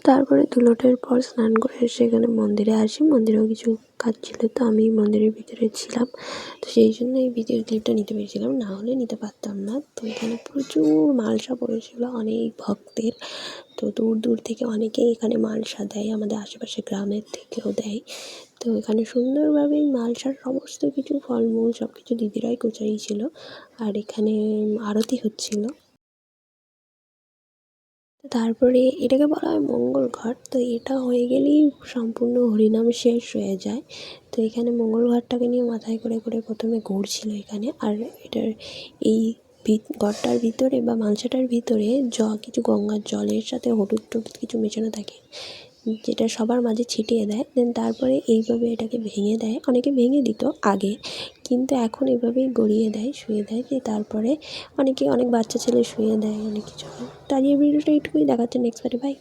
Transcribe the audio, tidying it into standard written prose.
তারপরে ধুলোটের পর স্নান করে এসে এখানে মন্দিরে আসি। মন্দিরেও কিছু কাজ ছিল, তো আমি মন্দিরের ভিতরে ছিলাম, তো সেই জন্য এই ভিডিও ক্লিপটা নিতে পেরেছিলাম, না হলে নিতে পারতাম না। তো এখানে প্রচুর মালসা পড়েছিল অনেক ভক্তের, তো দূর দূর থেকে অনেকেই এখানে মালসা দেয়, আমাদের আশেপাশে গ্রামের থেকেও দেয়। তো এখানে সুন্দরভাবেই মালসার সমস্ত কিছু ফলমূল সব কিছু দিদিরাই কুচাইছিল, আর এখানে আরতি হচ্ছিল। তারপরে এটাকে বলা হয় মঙ্গল ঘট। তো এটা হয়ে গেলেই সম্পূর্ণ হরিনাম শেষ হয়ে যায়। তো এখানে মঙ্গল ঘটটাকে নিয়ে মাথায় করে করে প্রথমে ঘুরছিল এখানে, আর এটার এই ঘরটার ভিতরে বা মালসাটার ভিতরে কিছু গঙ্গার জলের সাথে হলুদ টলুদ কিছু মেশানো থাকে, যেটা সবার মাঝে ছিটিয়ে দেয়। দেন তারপরে এইভাবে এটাকে ভেঙে দেয়, অনেকে ভেঙে দিত আগে, কিন্তু এখন এভাবেই গড়িয়ে দেয়, শুয়ে দেয়, যে তারপরে অনেক বাচ্চা ছেলে শুয়ে দেয়, অনেক কিছু হয়। তো আজকের ভিডিওটা এইটুকুই, দেখাচ্ছে নেক্সট পার্টে, বাই।